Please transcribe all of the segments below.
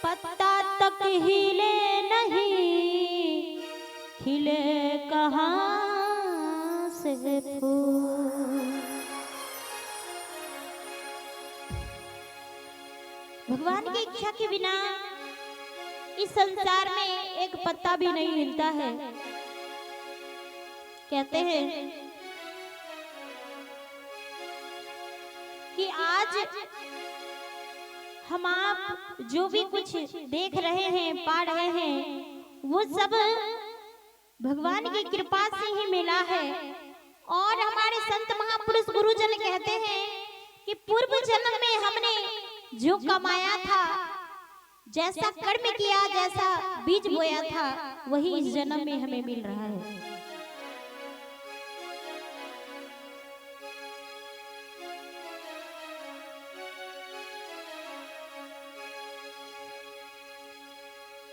पत्ता तक हिले नहीं, खिले कहाँ से फूल। भगवान की इच्छा के बिना इस संसार में एक पत्ता भी नहीं हिलता है। कहते हैं कि आज हम आप जो भी कुछ देख रहे हैं, पा रहे हैं, वो सब भगवान की कृपा से ही मिला है। और हमारे संत महापुरुष गुरुजन कहते हैं कि पूर्व जन्म में हमने जो कमाया था, जैसा कर्म किया, जैसा बीज बोया था, वही इस जन्म में हमें मिल रहा है।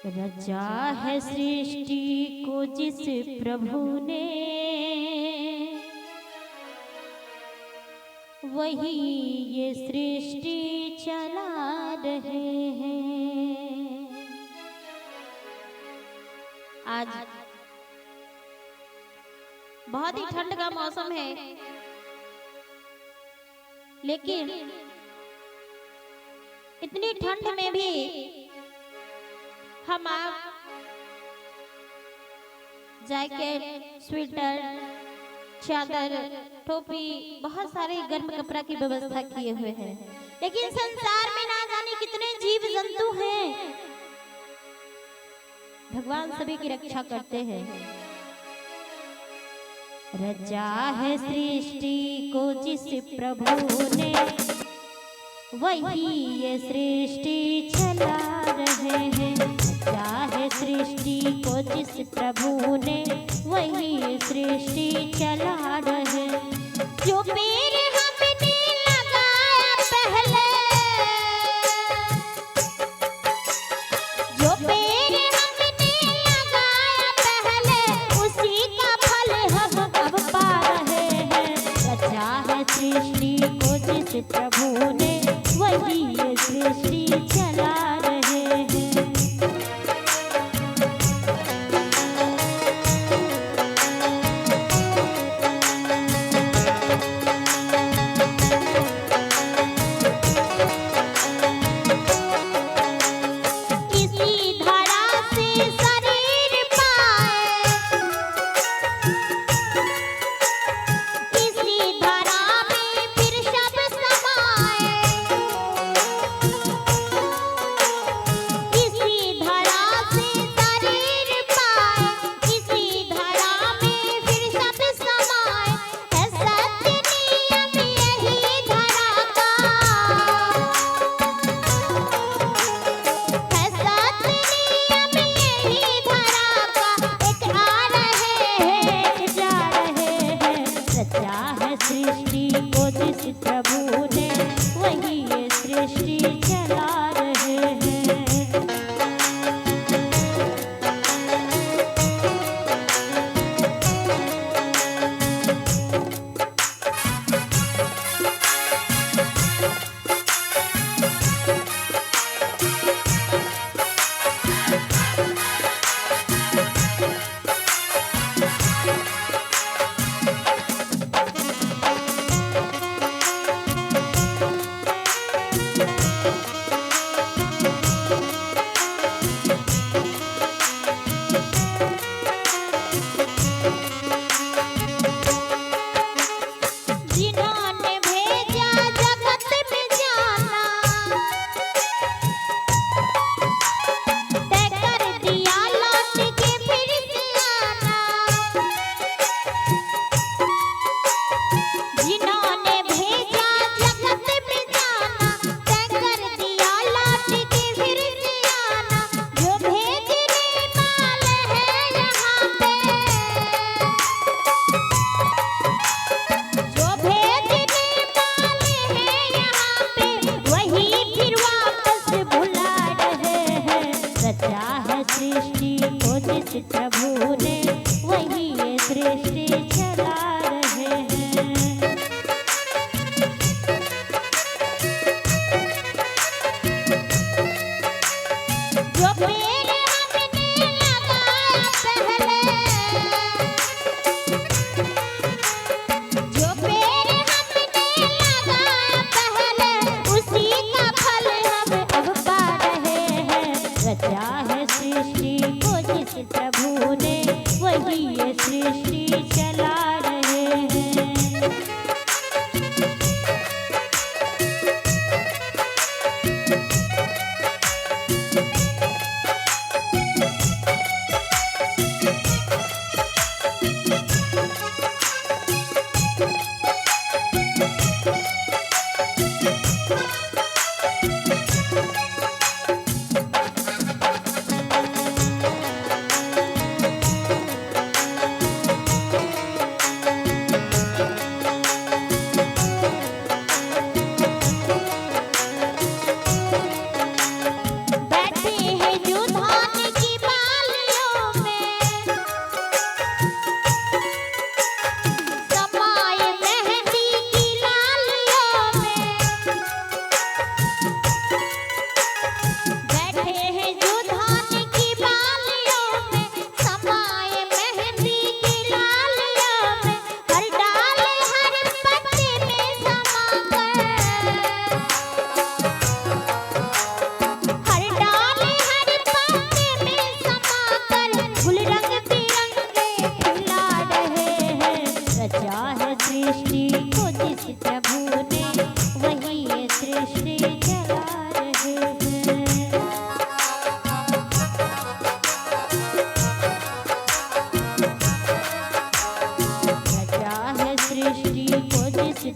रचा है सृष्टि को जिस प्रभु ने, वही ये सृष्टि चला रहे हैं। आज बहुत ही ठंड का मौसम है, लेकिन इतनी ठंड में भी हम आप जैकेट, स्वेटर, चादर, टोपी, बहुत सारे गर्म कपड़ा की व्यवस्था किए हुए हैं। लेकिन संसार में ना जाने कितने जीव जंतु हैं। भगवान सभी की रक्षा करते हैं। रचा है सृष्टि को जिस प्रभु ने, वही ये सृष्टि चला रहे हैं। रचा है सृष्टि को जिस प्रभु ने, वही ये सृष्टि चला रहे। जो पेड़ हमने लगाया पहले, जो पेड़ हमने लगाया पहले, उसी का फल हम अब पा रहे हैं। रचा है सृष्टि को जिस प्रभु ने, वही ये सृष्टि चला रहे हैं। प्रभु ने वही ये सृष्टि चला रहे हैं। जो पेड़ हमने लगाया पहले, जो पेड़ हमने लगाया पहले, उसी का फल हम अब पा रहे हैं। रचा है सृष्टि को जिस प्रभु ने, वही ये सृष्टि चला रहे हैं।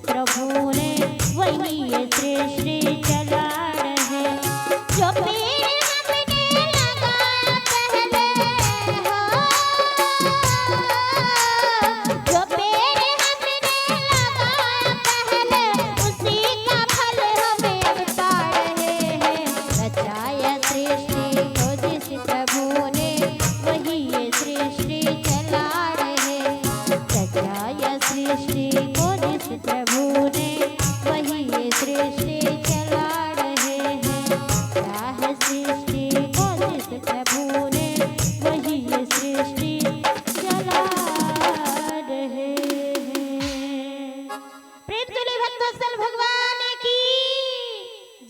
प्रभु ने वही ये सृष्टि चला रहे। जो पेड़ हमने लगाया पहले, जो पेड़ हमने लगाया पहले, उसी का फल हमें अब पा रहे हैं। रचाया सृष्टि को जिस प्रभु ने, वही ये सृष्टि चला रहे। रचाया सृष्टि को जिस प्रभु ने, वही ये सृष्टि चला रहे हैं। क्या है सृष्टि को जिस प्रभु ने, वही ये सृष्टि चला रहे हैं। प्रेम तुल्य भक्तवत्सल भगवान